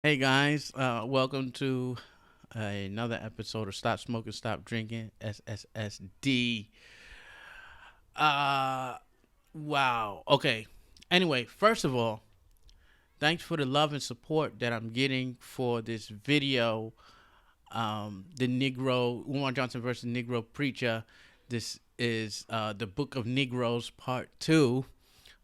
Hey guys, welcome to another episode of Stop Smoking, Stop Drinking, SSSD. Uh, wow. Okay. Anyway, first of all, thanks for the love and support that I'm getting for this video. The Negro, Umar Johnson versus Negro Preacher. This is the Book of Negroes Part 2.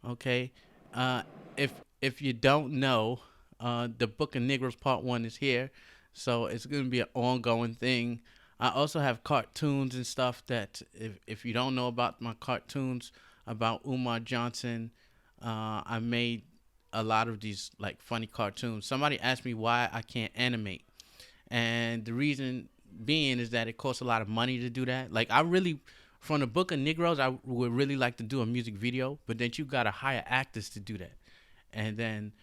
Okay. Uh, if you don't know, the Book of Negroes Part One is here, so it's gonna be an ongoing thing. I also have cartoons and stuff that if you don't know about my cartoons about Umar Johnson, I made a lot of these like funny cartoons. Somebody asked me why I can't animate, and the reason being is that it costs a lot of money to do that. Like I really, from the Book of Negroes, I would really like to do a music video, but then you gotta hire actors to do that, and then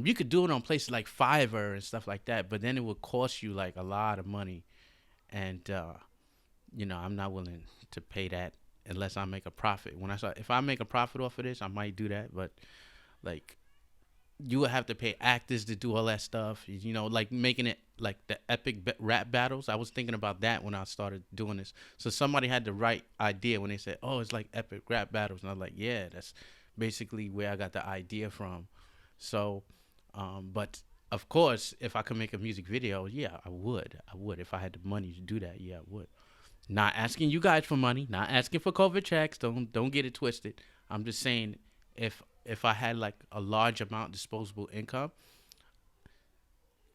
you could do it on places like Fiverr and stuff like that, but then it would cost you like a lot of money, and I'm not willing to pay that unless I make a profit. If I make a profit off of this, I might do that, but like you would have to pay actors to do all that stuff. Like making it like the epic rap battles. I was thinking about that when I started doing this. So somebody had the right idea when they said, "Oh, it's like epic rap battles," and I was like, "Yeah, that's basically where I got the idea from." So, but of course, if I could make a music video, yeah, I would. I would if I had the money to do that. Yeah, I would. Not asking you guys for money. Not asking for COVID checks. Don't get it twisted. I'm just saying if I had like a large amount disposable income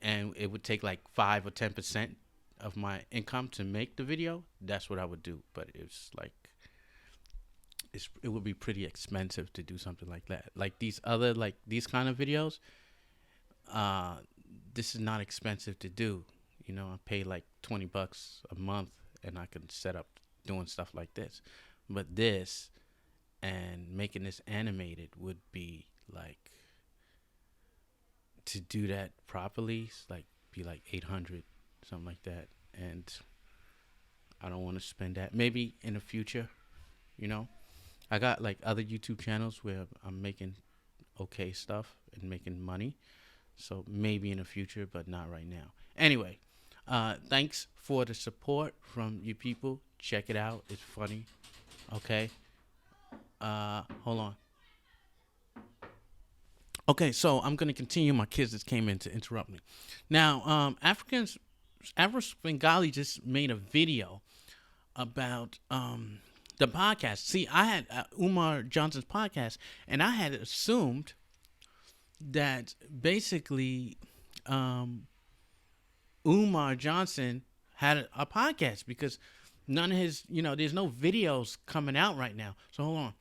and it would take like 5 or 10% of my income to make the video, that's what I would do. But it's like it would be pretty expensive to do something like that. Like these kind of videos, uh, this is not expensive to do. I pay like $20 a month and I can set up doing stuff like this. But this and making this animated would be like to do that properly, like be like 800, something like that. And I don't want to spend that. Maybe in the future, you know. I got like other YouTube channels where I'm making okay stuff and making money. So maybe in the future, but not right now. Anyway, thanks for the support from you people. Check it out. It's funny. Okay. Hold on. Okay, so I'm gonna continue. My kids just came in to interrupt me. Now, Afro Bengali just made a video about the podcast. See, I had Umar Johnson's podcast, and I had assumed that basically um, Umar Johnson had a podcast because none of his, there's no videos coming out right now. So hold on.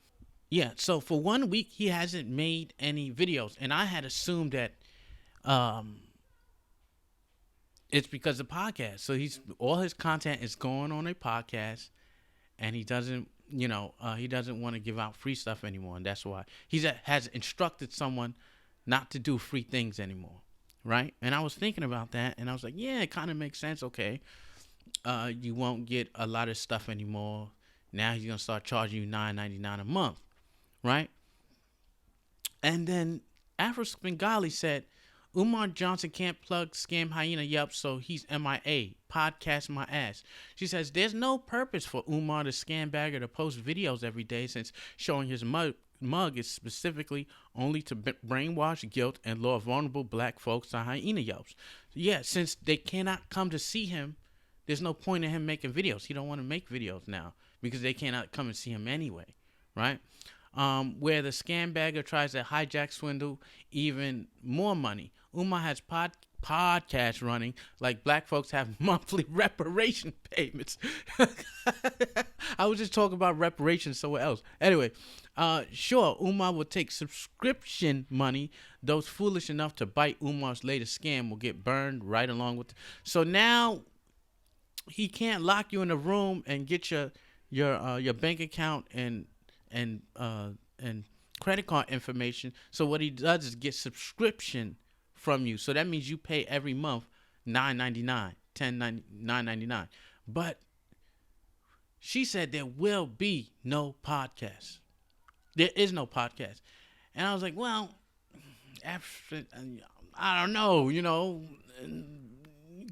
Yeah, so for 1 week he hasn't made any videos, and I had assumed that um, it's because of podcast. So he's all his content is going on a podcast, and he doesn't want to give out free stuff anymore, and that's why has instructed someone not to do free things anymore, right? And I was thinking about that, and I was like, yeah, it kind of makes sense. Okay, you won't get a lot of stuff anymore. Now he's gonna start charging you $9.99 a month, right? And then Afro Bengali said, Umar Johnson can't plug Scam Hyena Yelp, so he's MIA. Podcast my ass. She says, there's no purpose for Umar the scam bagger to post videos every day since showing his mug is specifically only to brainwash, guilt, and lure vulnerable black folks to hyena yelps. Yeah, since they cannot come to see him, there's no point in him making videos. He don't want to make videos now because they cannot come and see him anyway, right? Where the scam bagger tries to hijack, swindle even more money. Umar has podcasts running like black folks have monthly reparation payments. I was just talking about reparations somewhere else. Anyway, sure, Umar will take subscription money. Those foolish enough to bite Umar's latest scam will get burned right along with. So now he can't lock you in a room and get your bank account and credit card information. So what he does is get subscription from you. So that means you pay every month $9.99, $9.99. But she said there will be no podcast. There is no podcast. And I was like, well, after, I don't know,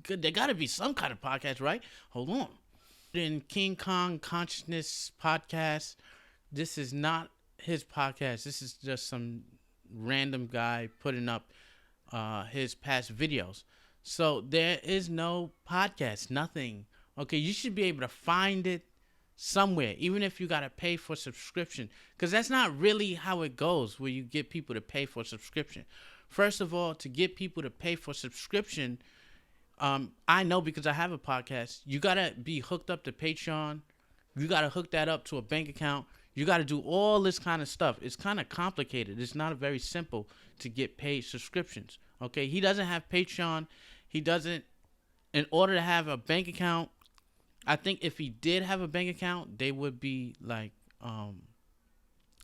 there got to be some kind of podcast, right? Hold on. In King Kong Consciousness podcast, this is not his podcast. This is just some random guy putting up his past videos. So there is no podcast, nothing. Okay, you should be able to find it somewhere, even if you got to pay for subscription, because that's not really how it goes where you get people to pay for subscription. First of all, to get people to pay for subscription, I know because I have a podcast, you got to be hooked up to Patreon. You got to hook that up to a bank account. You got to do all this kind of stuff. It's kind of complicated. It's not very simple to get paid subscriptions. Okay, he doesn't have Patreon. He doesn't. In order to have a bank account, I think if he did have a bank account, they would be like,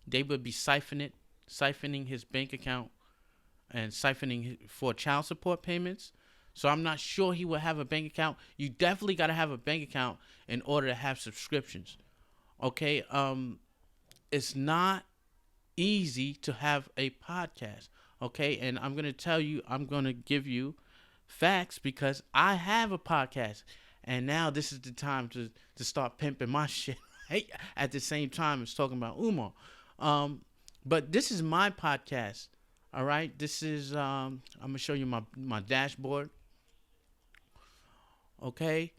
they would be siphoning his bank account and siphoning for child support payments. So I'm not sure he would have a bank account. You definitely got to have a bank account in order to have subscriptions. Okay, it's not easy to have a podcast. Okay, and I'm going to give you facts because I have a podcast. And now this is the time to start pimping my shit, right? At the same time as talking about Umar. But this is my podcast. All right. This is I'm gonna show you my dashboard. Okay.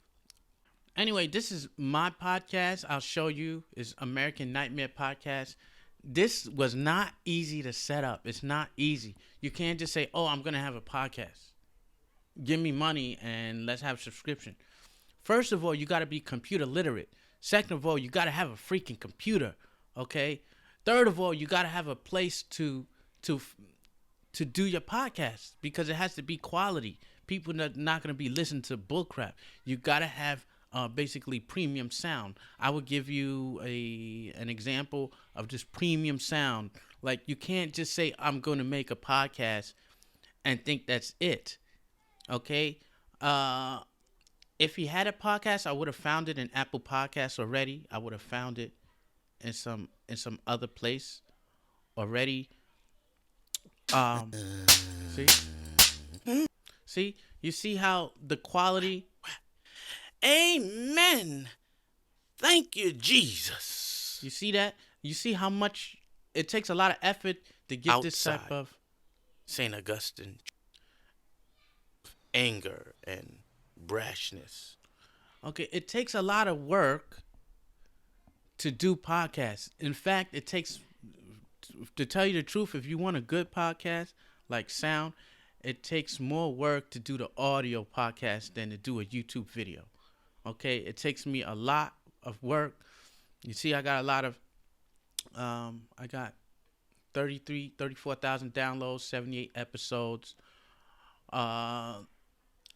Anyway, this is my podcast. I'll show you. It's American Nightmare Podcast. This was not easy to set up. It's not easy. You can't just say, "Oh, I'm gonna have a podcast. Give me money and let's have a subscription." First of all, you got to be computer literate. Second of all, you got to have a freaking computer, okay? Third of all, you got to have a place to do your podcast because it has to be quality. People are not going to be listening to bullcrap. You got to have basically premium sound. I would give you an example of just premium sound. Like you can't just say I'm going to make a podcast and think that's it, okay? If he had a podcast, I would have found it in Apple Podcasts already. I would have found it in some other place already. See, you see how the quality. Amen. Thank you, Jesus. You see that? You see how much it takes a lot of effort to get Outside this type of St. Augustine anger and brashness. Okay, it takes a lot of work to do podcasts. In fact, it takes, to tell you the truth, if you want a good podcast, like sound, it takes more work to do the audio podcast than to do a YouTube video. Okay, it takes me a lot of work. You see, I got a lot of, I got 34,000 downloads, 78 episodes.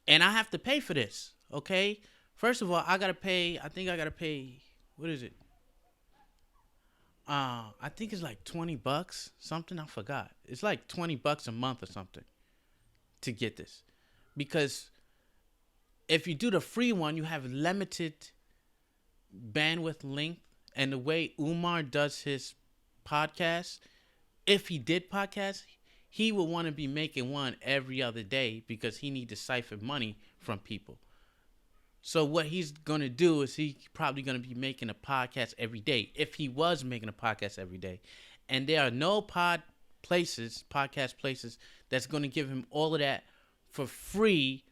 And I have to pay for this, okay? First of all, I think I gotta pay, what is it? I think it's like $20, something, I forgot. It's like $20 a month or something to get this. Because if you do the free one, you have limited bandwidth length. And the way Umar does his podcast, if he did podcasts, he would want to be making one every other day because he need to siphon money from people. So what he's going to do is he's probably going to be making a podcast every day if he was making a podcast every day. And there are no podcast places that's going to give him all of that for free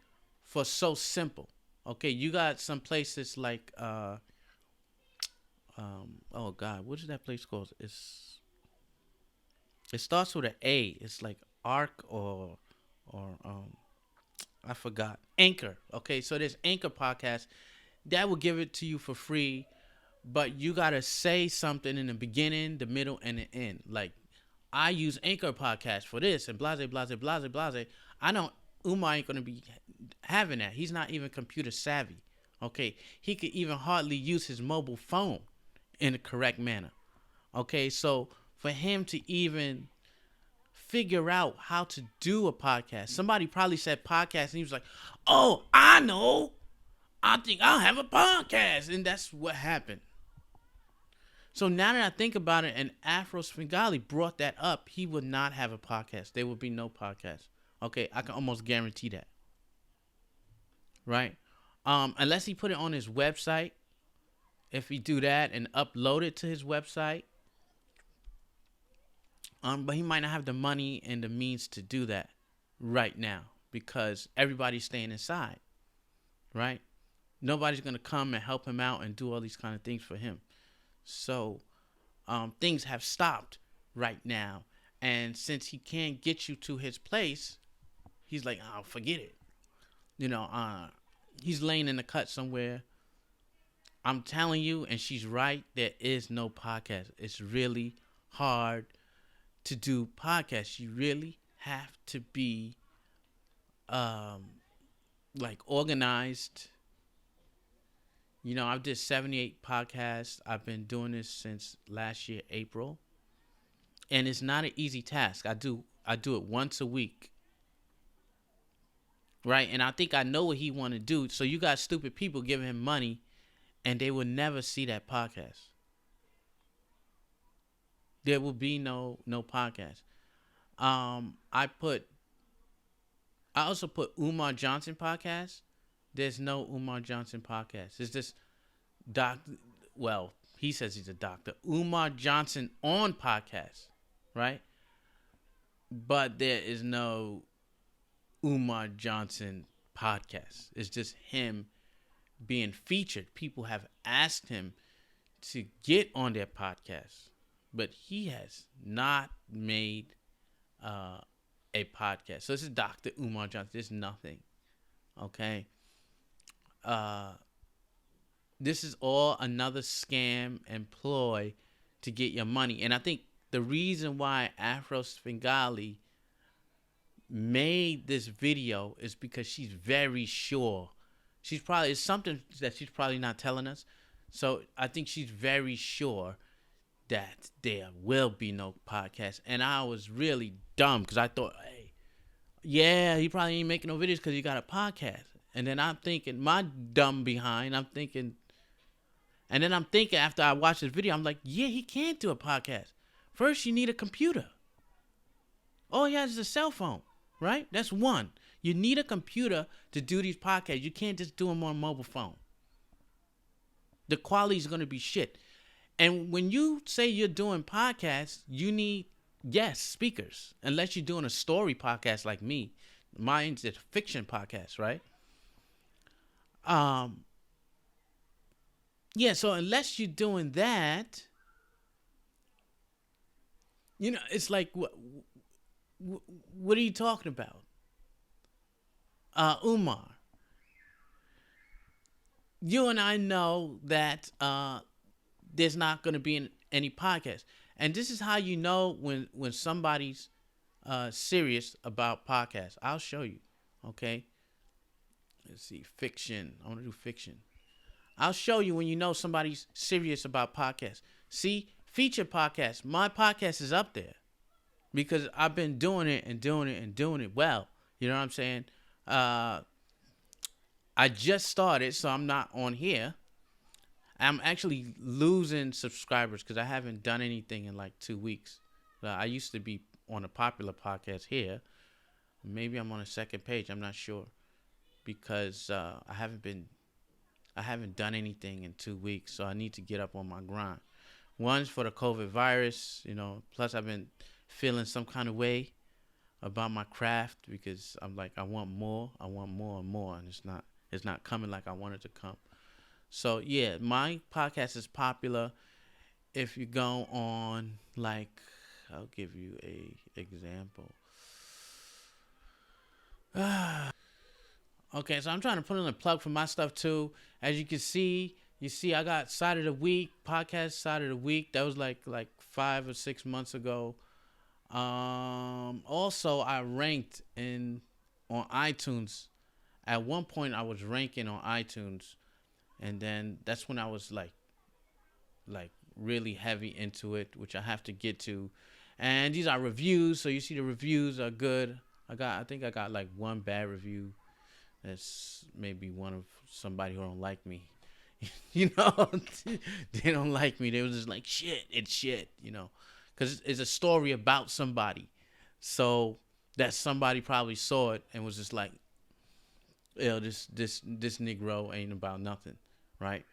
for so simple. Okay, you got some places like, oh God, what is that place called? It starts with an A. It's like Arc or I forgot. Anchor. Okay, so there's Anchor podcast that will give it to you for free, but you gotta say something in the beginning, the middle, and the end. Like I use Anchor podcast for this and blase blase blase blase. I know Umar ain't gonna be having that. He's not even computer savvy. Okay, he could even hardly use his mobile phone in the correct manner. Okay, so for him to even figure out how to do a podcast, somebody probably said podcast and he was like, "Oh, I know. I think I'll have a podcast," and that's what happened. So now that I think about it, and Afro Svengali brought that up, he would not have a podcast. There would be no podcast. Okay, I can almost guarantee that, right? Unless he put it on his website. If he do that and upload it to his website, but he might not have the money and the means to do that right now because everybody's staying inside, right? Nobody's gonna come and help him out and do all these kind of things for him. So things have stopped right now, and since he can't get you to his place, he's like, "Oh, forget it." You know, he's laying in the cut somewhere. I'm telling you, and she's right. There is no podcast. It's really hard to do podcasts. You really have to be um, like organized. You know, I've did 78 podcasts. I've been doing this since last year, April, and it's not an easy task. I do it once a week, right? And I think I know what he want to do. So you got stupid people giving him money, and they will never see that podcast. There will be no podcast. Um, I put I also put Umar Johnson podcast. There's no Umar Johnson podcast. It's just doc. Well, he says he's a doctor. Umar Johnson on podcast, right? But there is no Umar Johnson podcast. It's just him being featured. People have asked him to get on their podcast, but he has not made uh, a podcast. So this is Dr. Umar Johnson. There's nothing. Okay. Uh, this is all another scam and ploy to get your money. And I think the reason why Afro Svengali made this video is because she's very sure. It's something that she's probably not telling us. So I think she's very sure that there will be no podcast. And I was really dumb because I thought, hey, yeah, he probably ain't making no videos because he got a podcast. And then I'm thinking, my dumb behind, and then I'm thinking after I watched this video, I'm like, yeah, he can't do a podcast. First, you need a computer. All he has is a cell phone, right? That's one. You need a computer to do these podcasts. You can't just do them on a mobile phone. The quality is going to be shit. And when you say you're doing podcasts, you need, yes, speakers. Unless you're doing a story podcast like me. Mine's a fiction podcast, right? Um, yeah, so unless you're doing that, it's like, what are you talking about? Umar, you and I know that there's not going to be any podcast. And this is how you know when somebody's serious about podcasts. I'll show you. Okay. Let's see. Fiction. I want to do fiction. I'll show you when you know somebody's serious about podcasts. See, feature podcasts. My podcast is up there because I've been doing it and doing it and doing it well. You know what I'm saying? I just started, so I'm not on here. I'm actually losing subscribers because I haven't done anything in like 2 weeks. I used to be on a popular podcast here. Maybe I'm on a second page. I'm not sure because I haven't done anything in 2 weeks, so I need to get up on my grind. One's for the COVID virus, plus I've been feeling some kind of way about my craft because I'm like, I want more and more, and it's not coming like I want it to come. So yeah, my podcast is popular. If you go on, like, I'll give you a example. Okay, so I'm trying to put in a plug for my stuff too. As you can see, I got Side of the Week, podcast Side of the Week. That was like 5 or 6 months ago. Also I ranked on iTunes. At one point I was ranking on iTunes, and then that's when I was like really heavy into it, which I have to get to. And these are reviews, so you see the reviews are good. I think I got like one bad review. That's maybe one of somebody who don't like me. They don't like me. They was just like, shit, it's shit, because it's a story about somebody. So that somebody probably saw it and was just like, "Yo, this Negro ain't about nothing," right?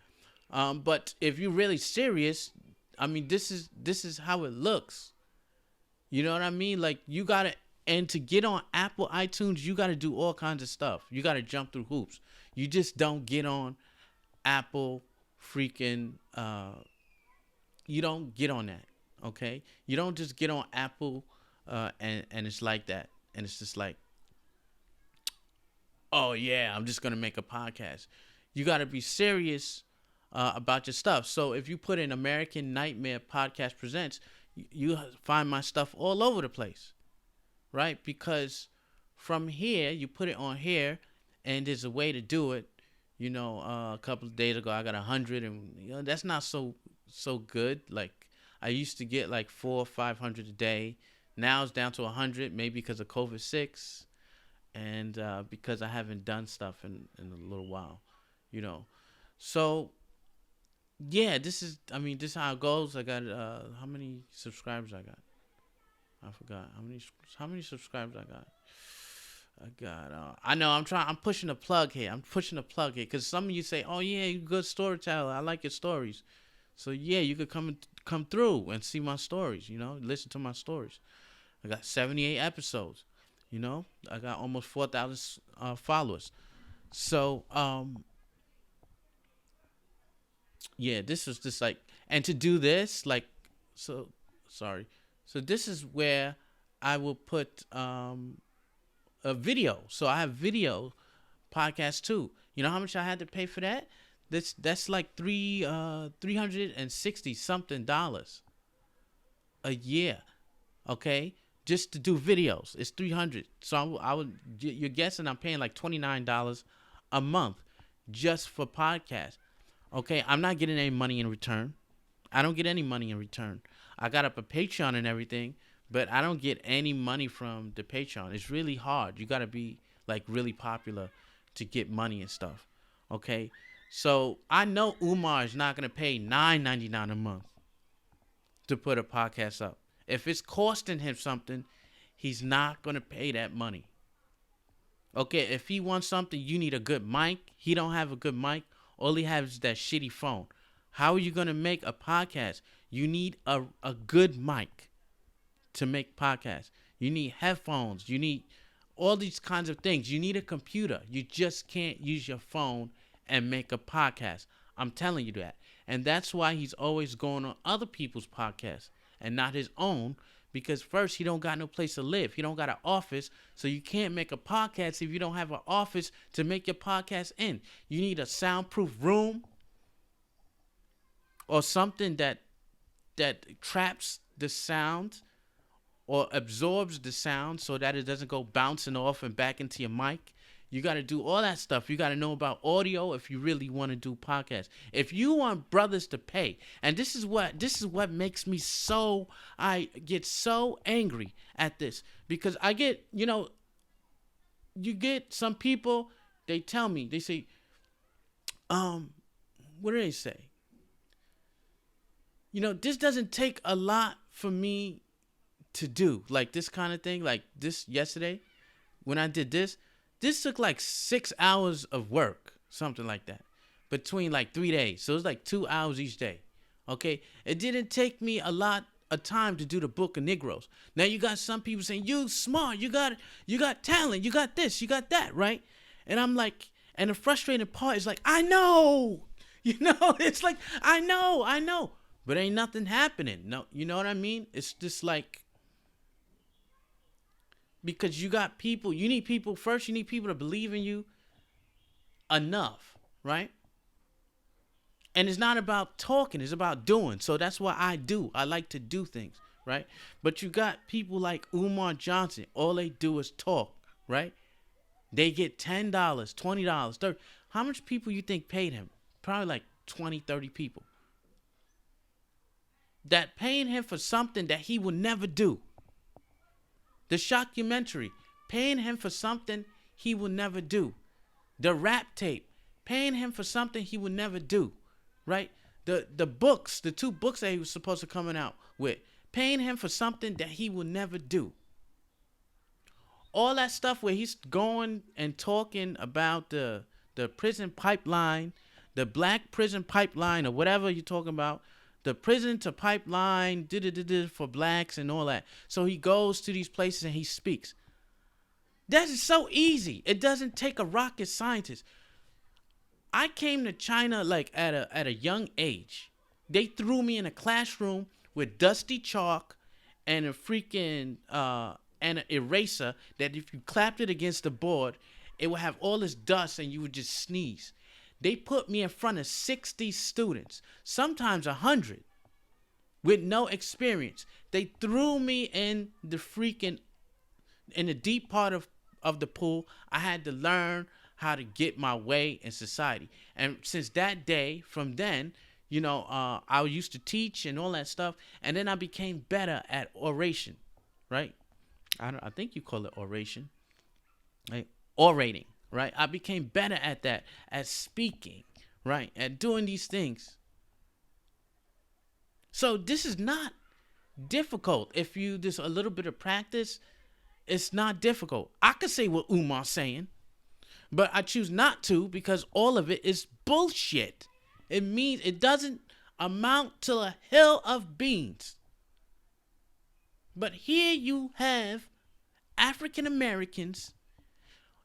But if you're really serious, I mean, this is how it looks. You know what I mean? Like you gotta, and to get on Apple iTunes, you gotta do all kinds of stuff. You gotta jump through hoops. You just don't get on Apple freaking. You don't get on that. Okay, you don't just get on Apple, and it's like that, and it's just like, oh yeah, I'm just gonna make a podcast. You gotta be serious about your stuff. So if you put in American Nightmare Podcast Presents, you find my stuff all over the place, right? Because from here, you put it on here, and there's a way to do it. A couple of days ago, I got 100, and that's not so good. Like I used to get like 400 or 500 a day. Now it's down to 100, maybe because of COVID-6, and because I haven't done stuff in a little while, you know. So yeah, this is. I mean, this is how it goes. I got how many subscribers I got? I forgot how many subscribers I got. I got. I know. I'm trying. I'm pushing a plug here. Because some of you say, "Oh yeah, you good storyteller. I like your stories." So yeah, you could come through and see my stories. Listen to my stories. I got 78 episodes. I got almost 4,000 followers. So yeah, this was just like, and to do this, like, so sorry. So this is where I will put a video. So I have video podcast too. You know how much I had to pay for that? That's like 360 something dollars a year. Okay, just to do videos, it's 300. So I would, you're guessing I'm paying like $29 a month just for podcasts. Okay, I'm not getting any money in return. I don't get any money in return. I got up a Patreon and everything, but I don't get any money from the Patreon. It's really hard. You got to be like really popular to get money and stuff. Okay, so I know Umar is not gonna pay $9.99 a month to put a podcast up. If it's costing him something, he's not gonna pay that money. Okay, if he wants something, you need a good mic. He don't have a good mic. All he has is that shitty phone. How are you gonna make a podcast? You need a good mic to make podcasts. You need headphones. You need all these kinds of things. You need a computer. You just can't use your phone and make a podcast. I'm telling you that. And that's why he's always going on other people's podcasts and not his own, because first, he don't got no place to live. He don't got an office, so you can't make a podcast if you don't have an office to make your podcast in. You need a soundproof room or something that traps the sound or absorbs the sound so that it doesn't go bouncing off and back into your mic. You got to do all that stuff. You got to know about audio if you really want to do podcasts. If you want brothers to pay, and this is what makes me I get so angry at this, because I get, you get some people, they tell me, they say, what do they say? This doesn't take a lot for me to do, like this kind of thing, like this yesterday when I did this. This took like 6 hours of work, something like that, between like 3 days. So it's like 2 hours each day. Okay, it didn't take me a lot of time to do the Book of Negroes. Now you got some people saying, you smart, you got talent, you got this, you got that, right? And I'm like, and the frustrating part is like, I know, it's like, I know, but ain't nothing happening. No, you know what I mean? It's just like, because you need people first. You need people to believe in you enough, right? And it's not about talking, it's about doing. So that's what I do. I like to do things, right? But you got people like Umar Johnson. All they do is talk, right? They get $10, $20, $30. How much people you think paid him? Probably like 20, 30 people. That paying him for something that he would never do. The shockumentary, paying him for something he will never do. The rap tape, paying him for something he will never do, right? The books, the 2 books that he was supposed to coming out with, paying him for something that he will never do. all that stuff where he's going and talking about the prison pipeline, the black prison pipeline, or whatever you're talking about, the prison to pipeline for blacks and all that. So he goes to these places and he speaks. That is so easy. It doesn't take a rocket scientist. I came to China like at a young age. They threw me in a classroom with dusty chalk and a freaking and an eraser that if you clapped it against the board, it would have all this dust and you would just sneeze. They put me in front of 60 students, sometimes 100, with no experience. They threw me in the deep part of the pool. I had to learn how to get my way in society. And since that day, from then, I used to teach and all that stuff. And then I became better at oration, right? I think you call it oration, right? Orating, right? I became better at that, at speaking, right? At doing these things. So this is not difficult. If you just a little bit of practice, it's not difficult. I could say what Umar's saying, but I choose not to because all of it is bullshit. It means it doesn't amount to a hill of beans. But here you have African Americans,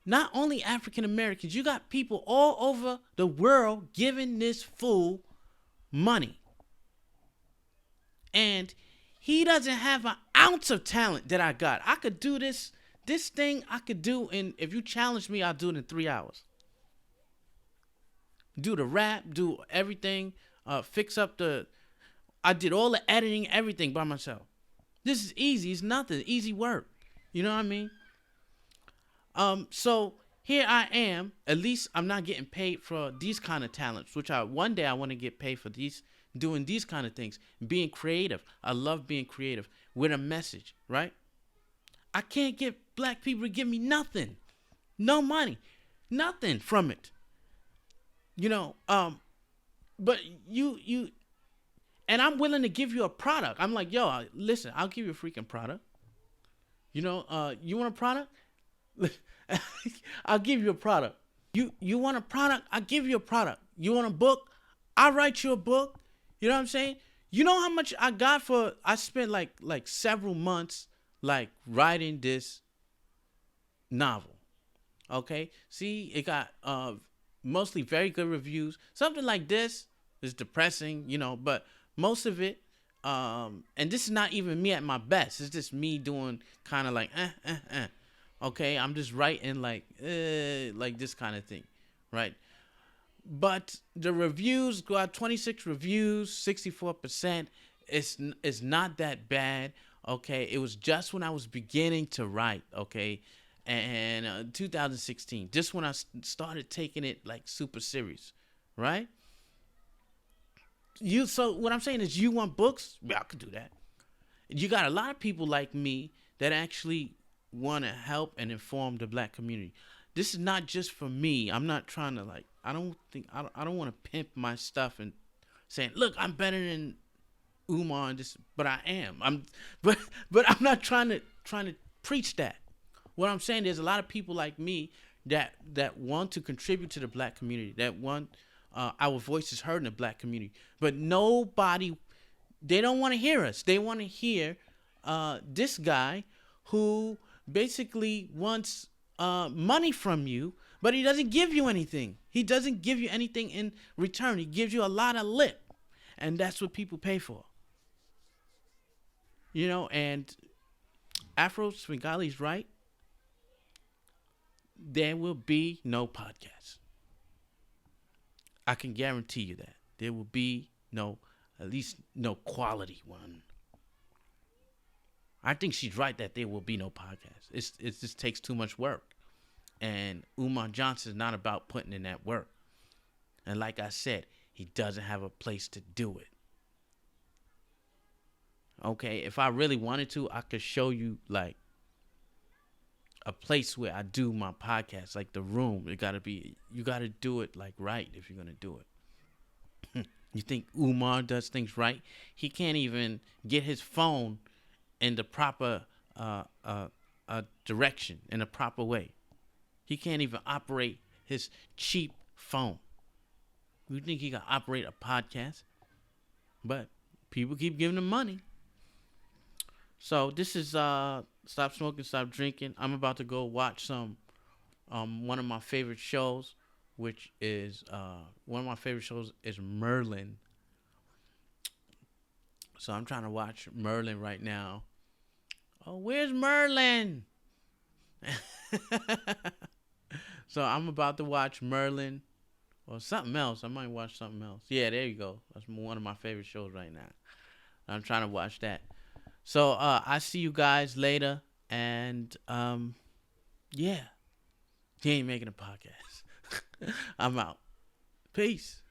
not only African Americans, you got people all over the world giving this fool money. And he doesn't have an ounce of talent that I got. I could do this thing I could do if you challenge me, I'll do it in 3 hours. Do the rap, do everything, fix up I did all the editing, everything by myself. This is easy. It's nothing. Easy work. You know what I mean? So here I am. At least I'm not getting paid for these kind of talents, which one day I want to get paid for doing these kind of things, being creative. I love being creative with a message, right? I can't get black people to give me nothing, no money, nothing from it. But you, and I'm willing to give you a product. I'm like, yo, listen, I'll give you a freaking product. You want a product? I'll give you a product. You want a product? I'll give you a product. You want a book? I'll write you a book. You know what I'm saying? You know how much I got I spent like several months like writing this novel. Okay? See, it got mostly very good reviews. Something like this is depressing, but most of it, and this is not even me at my best. It's just me doing kind of like, okay, I'm just writing like this kind of thing, right? But the reviews got 26 reviews, 64%. It's not that bad, okay? It was just when I was beginning to write, okay? And 2016, just when I started taking it like super serious, right? So what I'm saying is, you want books? Yeah, I could do that. You got a lot of people like me that actually want to help and inform the black community. This is not just for me. I'm not trying to I don't want to pimp my stuff and saying, look, I'm better than Umar and this, but I am. But I'm not trying to preach that. What I'm saying, there's a lot of people like me that want to contribute to the black community, that want our voices heard in the black community. But nobody, they don't want to hear us. They want to hear this guy who basically wants money from you, but he doesn't give you anything. He doesn't give you anything in return. He gives you a lot of lip, and that's what people pay for. And Afro Swingali's right. There will be no podcast. I can guarantee you that. There will be at least no quality one. I think she's right that there will be no podcast. It just takes too much work. And Umar Johnson is not about putting in that work. And like I said, he doesn't have a place to do it. Okay, if I really wanted to, I could show you like a place where I do my podcast, like the room. You gotta do it like right if you're gonna do it. You think Umar does things right? He can't even get his phone in the proper a direction in a proper way. He can't even operate his cheap phone. You think he can operate a podcast? But people keep giving him money. So this is Stop Smoking, Stop Drinking. I'm about to go watch some one of my favorite shows, which is one of my favorite shows is Merlin. So I'm trying to watch Merlin right now. Oh, where's Merlin? So I'm about to watch Merlin or something else. I might watch something else. Yeah, there you go. That's one of my favorite shows right now. I'm trying to watch that. So I see you guys later, and yeah, he ain't making a podcast. I'm out. Peace.